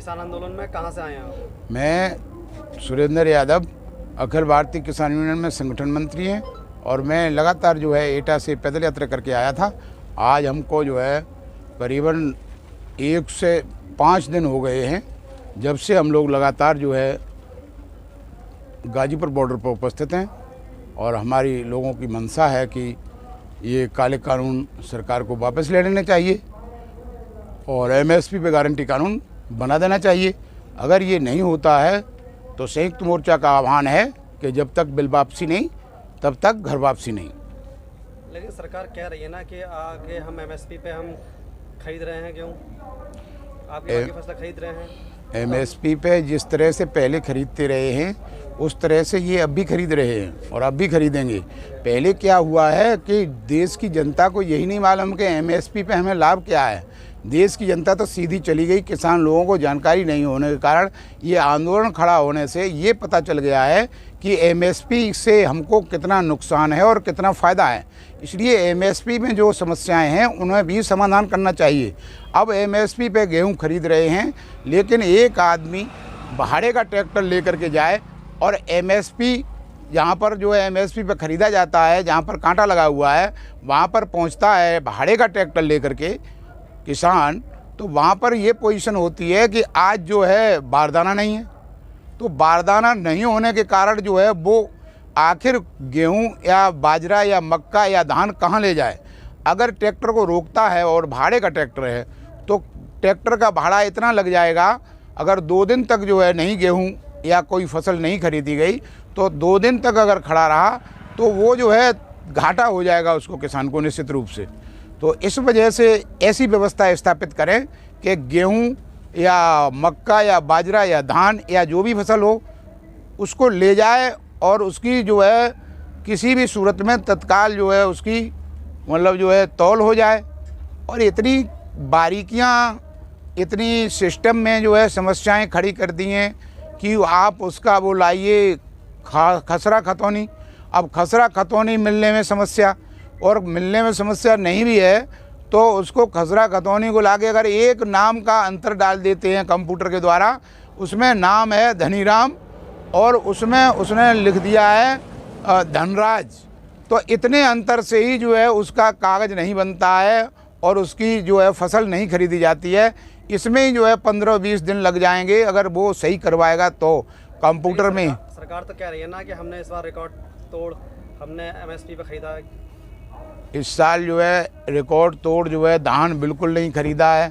किसान आंदोलन में कहाँ से आए हैं आप? मैं सुरेंद्र यादव, अखिल भारतीय किसान यूनियन में संगठन मंत्री हैं और मैं लगातार जो है एटा से पैदल यात्रा करके आया था। आज हमको जो है करीबन 1 से 5 दिन हो गए हैं जब से हम लोग लगातार जो है गाजीपुर बॉर्डर पर उपस्थित हैं और हमारी लोगों की मंशा है कि ये काले कानून सरकार को वापस ले लेने चाहिए और एमएसपी पे गारंटी कानून बना देना चाहिए। अगर ये नहीं होता है तो संयुक्त मोर्चा का आह्वान है कि जब तक बिल वापसी नहीं तब तक घर वापसी नहीं। लेकिन सरकार कह रही है ना कि आगे हम एमएसपी पे हम खरीद रहे हैं, क्यों आपकी फसल खरीद रहे हैं? एमएसपी पे जिस तरह से पहले खरीदते रहे हैं उस तरह से ये अब भी खरीद रहे हैं और अब भी खरीदेंगे। पहले क्या हुआ है कि देश की जनता को यही नहीं मालूम कि एमएसपी पे हमें लाभ क्या है। देश की जनता तो सीधी चली गई, किसान लोगों को जानकारी नहीं होने के कारण ये आंदोलन खड़ा होने से ये पता चल गया है कि एमएसपी से हमको कितना नुकसान है और कितना फ़ायदा है। इसलिए एमएसपी में जो समस्याएं हैं उन्हें भी समाधान करना चाहिए। अब एमएसपी पे गेहूं खरीद रहे हैं, लेकिन एक आदमी भाड़े का ट्रैक्टर लेकर के जाए और एमएसपी जहाँ पर जो है एमएसपी पे ख़रीदा जाता है, जहाँ पर कांटा लगा हुआ है, वहाँ पर पहुँचता है भाड़े का ट्रैक्टर लेकर के किसान, तो वहाँ पर ये पोजीशन होती है कि आज जो है बारदाना नहीं है। तो बारदाना नहीं होने के कारण जो है वो आखिर गेहूं या बाजरा या मक्का या धान कहाँ ले जाए। अगर ट्रैक्टर को रोकता है और भाड़े का ट्रैक्टर है तो ट्रैक्टर का भाड़ा इतना लग जाएगा, अगर 2 दिन तक जो है नहीं गेहूं या कोई फसल नहीं खरीदी गई तो 2 दिन तक अगर खड़ा रहा तो वो जो है घाटा हो जाएगा उसको, किसान को निश्चित रूप से। तो इस वजह से ऐसी व्यवस्था स्थापित करें कि गेहूं या मक्का या बाजरा या धान या जो भी फसल हो उसको ले जाए और उसकी जो है किसी भी सूरत में तत्काल जो है उसकी मतलब जो है तौल हो जाए। और इतनी बारीकियां, इतनी सिस्टम में जो है समस्याएं खड़ी कर दी हैं कि आप उसका वो लाइए खसरा खतौनी। अब खसरा खतौनी मिलने में समस्या, और मिलने में समस्या नहीं भी है तो उसको खसरा खतौनी को लाके अगर एक नाम का अंतर डाल देते हैं कंप्यूटर के द्वारा, उसमें नाम है धनीराम और उसमें उसने लिख दिया है धनराज, तो इतने अंतर से ही जो है उसका कागज़ नहीं बनता है और उसकी जो है फसल नहीं खरीदी जाती है। इसमें ही जो है 15-20 दिन लग जाएंगे अगर वो सही करवाएगा तो कंप्यूटर में। सरकार तो कह रही है ना कि हमने इस बार रिकॉर्ड तोड़ हमने एमएसपी पे खरीदा है। इस साल जो है रिकॉर्ड तोड़ जो है धान बिल्कुल नहीं खरीदा है।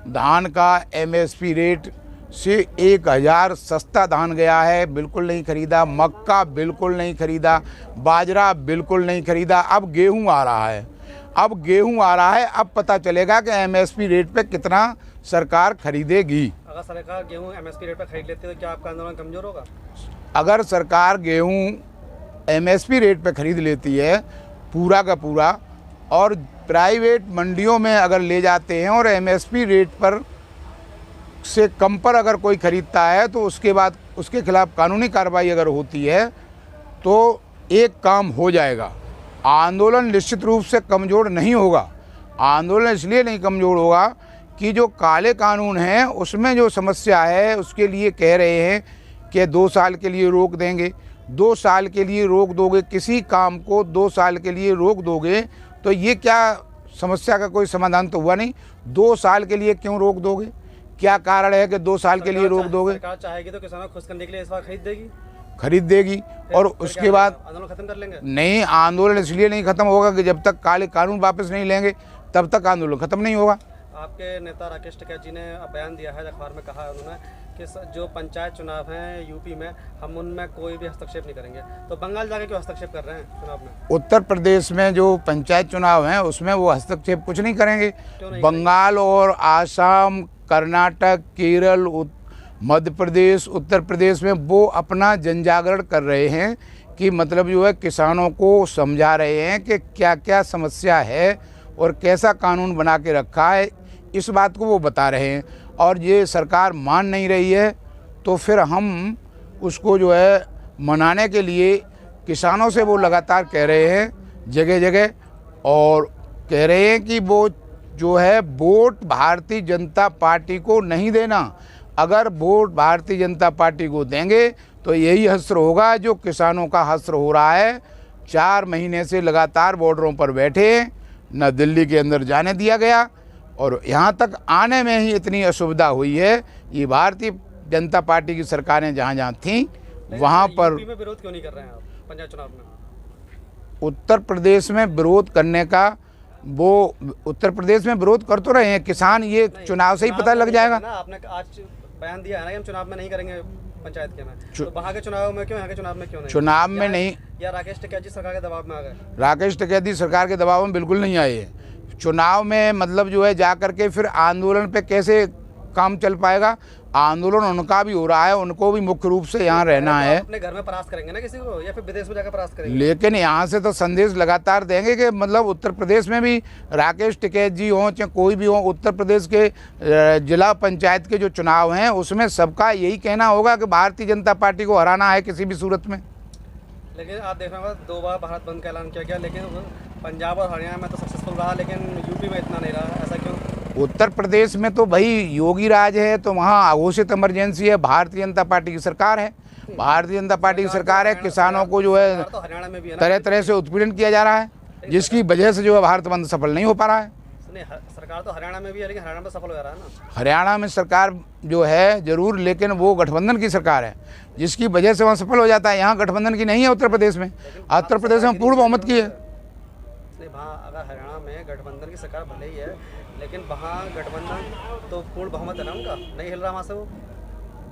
धान का एमएसपी रेट से 1000 सस्ता धान गया है, बिल्कुल नहीं खरीदा। मक्का बिल्कुल नहीं खरीदा, बाजरा बिल्कुल नहीं खरीदा। अब गेहूं आ रहा है, अब पता चलेगा कि एमएसपी रेट पे कितना सरकार खरीदेगी। अगर सरकार गेहूं एमएसपी रेट पे खरीद लेती है तो क्या आपका आंदोलन कमजोर होगा? अगर सरकार गेहूं एमएसपी रेट पे खरीद लेती है पूरा का पूरा और प्राइवेट मंडियों में अगर ले जाते हैं और एमएसपी रेट पर से कम पर अगर कोई खरीदता है तो उसके बाद उसके खिलाफ कानूनी कार्रवाई अगर होती है तो एक काम हो जाएगा। आंदोलन निश्चित रूप से कमज़ोर नहीं होगा। आंदोलन इसलिए नहीं कमज़ोर होगा कि जो काले कानून हैं उसमें जो समस्या है उसके लिए कह रहे हैं कि 2 साल के लिए रोक देंगे। 2 साल के लिए रोक दोगे किसी काम को, 2 साल के लिए रोक दोगे तो ये क्या समस्या का कोई समाधान तो हुआ नहीं। 2 साल के लिए क्यों रोक दोगे? क्या कारण है कि 2 साल के लिए रोक दोगे? सरकार चाहेगी तो किसानों को खुश करने के लिए इस बार खरीद देगी और उसके बाद आंदोलन खत्म कर लेंगे। नहीं, आंदोलन इसलिए नहीं खत्म होगा कि जब तक काले कानून वापस नहीं लेंगे तब तक आंदोलन खत्म नहीं होगा। आपके नेता राकेश टिकैत जी ने बयान दिया है, अखबार में कहा है उन्होंने कि जो पंचायत चुनाव हैं यूपी में हम उनमें कोई भी हस्तक्षेप नहीं करेंगे। तो बंगाल जाके क्यों हस्तक्षेप कर रहे हैं चुनाव में? उत्तर प्रदेश में जो पंचायत चुनाव हैं उसमें वो हस्तक्षेप कुछ नहीं करेंगे। बंगाल और आसाम, कर्नाटक, केरल, मध्य प्रदेश, उत्तर प्रदेश में वो अपना जन जागरण कर रहे हैं कि मतलब जो है किसानों को समझा रहे हैं कि क्या क्या समस्या है और कैसा कानून बना के रखा है, इस बात को वो बता रहे हैं। और ये सरकार मान नहीं रही है तो फिर हम उसको जो है मनाने के लिए किसानों से वो लगातार कह रहे हैं जगह जगह, और कह रहे हैं कि वो जो है वोट भारतीय जनता पार्टी को नहीं देना। अगर वोट भारतीय जनता पार्टी को देंगे तो यही हश्र होगा जो किसानों का हश्र हो रहा है। 4 महीने से लगातार बॉर्डरों पर बैठे, न दिल्ली के अंदर जाने दिया गया और यहाँ तक आने में ही इतनी असुविधा हुई है। ये भारतीय जनता पार्टी की सरकारें जहाँ जहाँ थीं वहाँ पर। यूपी में विरोध क्यों नहीं कर रहे हैं आप पंचायत चुनाव में? उत्तर प्रदेश में विरोध करने का, वो उत्तर प्रदेश में विरोध कर तो रहे हैं किसान, ये चुनाव से ही पता लग जाएगा ना। आपने आज बयान दिया है ना कि हम चुनाव में नहीं करेंगे पंचायत के में, तो वहाँ के चुनाव में क्यों, यहाँ के चुनाव में क्यों नहीं? चुनाव में नहीं, या राकेश टिकैत जी सरकार के दबाव में आ गए? राकेश टिकैत सरकार के दबाव में बिल्कुल नहीं आए हैं। चुनाव में मतलब जो है जा करके फिर आंदोलन पे कैसे काम चल पाएगा? आंदोलन उनका भी हो रहा है, उनको भी मुख्य रूप से यहाँ रहना है। अपने घर में परास्त करेंगे ना किसी को, या फिर विदेश में जाकर परास्त करेंगे? लेकिन यहाँ से तो संदेश लगातार देंगे कि मतलब उत्तर प्रदेश में भी राकेश टिकैत जी हों चाहे कोई भी हो, उत्तर प्रदेश के जिला पंचायत के जो चुनाव हैं उसमें सबका यही कहना होगा कि भारतीय जनता पार्टी को हराना है किसी भी सूरत में। लेकिन आप देख रहे होंगे 2 बार भारत बंद का ऐलान किया गया, लेकिन पंजाब और हरियाणा में तो सक्सेसफुल रहा, लेकिन यूपी में इतना नहीं रहा, ऐसा क्यों? उत्तर प्रदेश में तो भाई योगी राज है, तो वहाँ अघोषित इमरजेंसी है, भारतीय जनता पार्टी की सरकार है, भारतीय जनता पार्टी की सरकार है। किसानों को जो है हरियाणा में भी है तरह तरह से उत्पीड़न किया जा रहा है, जिसकी वजह से जो है भारत बंद सफल नहीं हो पा रहा है। सरकार तो हरियाणा में भी है, लेकिन हरियाणा में सफल हो रहा है ना। हरियाणा में सरकार जो है जरूर, लेकिन वो गठबंधन की सरकार है, जिसकी वजह से वहाँ सफल हो जाता है। यहाँ गठबंधन की नहीं है उत्तर प्रदेश में, उत्तर प्रदेश में पूर्ण बहुमत की है। नहीं, वहाँ अगर हरियाणा में गठबंधन की सरकार भले ही है, लेकिन वहाँ गठबंधन तो पूर्ण बहुमत है ना उनका, नहीं हिल रहा वहाँ से वो।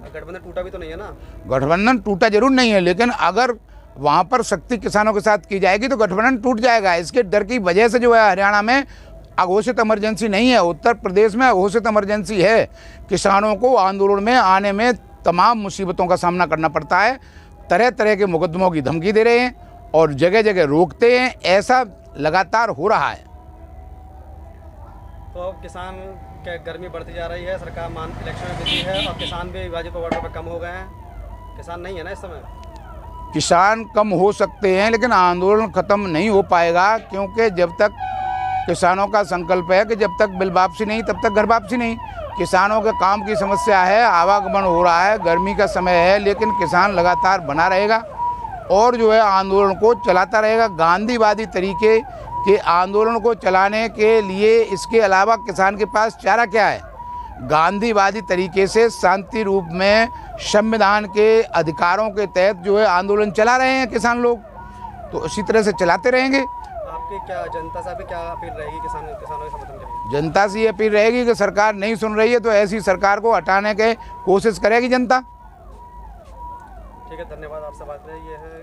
गठबंधन टूटा भी तो नहीं है ना? गठबंधन टूटा जरूर नहीं है, लेकिन अगर वहाँ पर शक्ति किसानों के साथ की जाएगी तो गठबंधन टूट जाएगा। इसके डर की वजह से जो है हरियाणा में अघोषित इमरजेंसी नहीं है, उत्तर प्रदेश में अघोषित इमरजेंसी है। किसानों को आंदोलन में आने में तमाम मुसीबतों का सामना करना पड़ता है, तरह तरह के मुकदमों की धमकी दे रहे हैं और जगह जगह रोकते हैं, ऐसा लगातार हो रहा है। तो अब किसान क्या, गर्मी बढ़ती जा रही है, सरकार इलेक्शन में बिजी है और किसान भी गाजीपुर बॉर्डर पर कम हो गए हैं। किसान नहीं है ना इस समय? किसान कम हो सकते हैं, लेकिन आंदोलन ख़त्म नहीं हो पाएगा, क्योंकि जब तक किसानों का संकल्प है कि जब तक बिल वापसी नहीं तब तक घर वापसी नहीं। किसानों के काम की समस्या है, आवागमन हो रहा है, गर्मी का समय है, लेकिन किसान लगातार बना रहेगा और जो है आंदोलन को चलाता रहेगा। गांधीवादी तरीके के आंदोलन को चलाने के लिए इसके अलावा किसान के पास चारा क्या है? गांधीवादी तरीके से शांति रूप में संविधान के अधिकारों के तहत जो है आंदोलन चला रहे हैं किसान लोग, तो इसी तरह से चलाते रहेंगे। आपकी क्या जनता से भी क्या अपील रहेगी किसानों के समर्थन के लिए? जनता से ये अपील रहेगी कि सरकार नहीं सुन रही है तो ऐसी सरकार को हटाने के कोशिश करेगी जनता। ठीक है, धन्यवाद। आपसे बात रही है।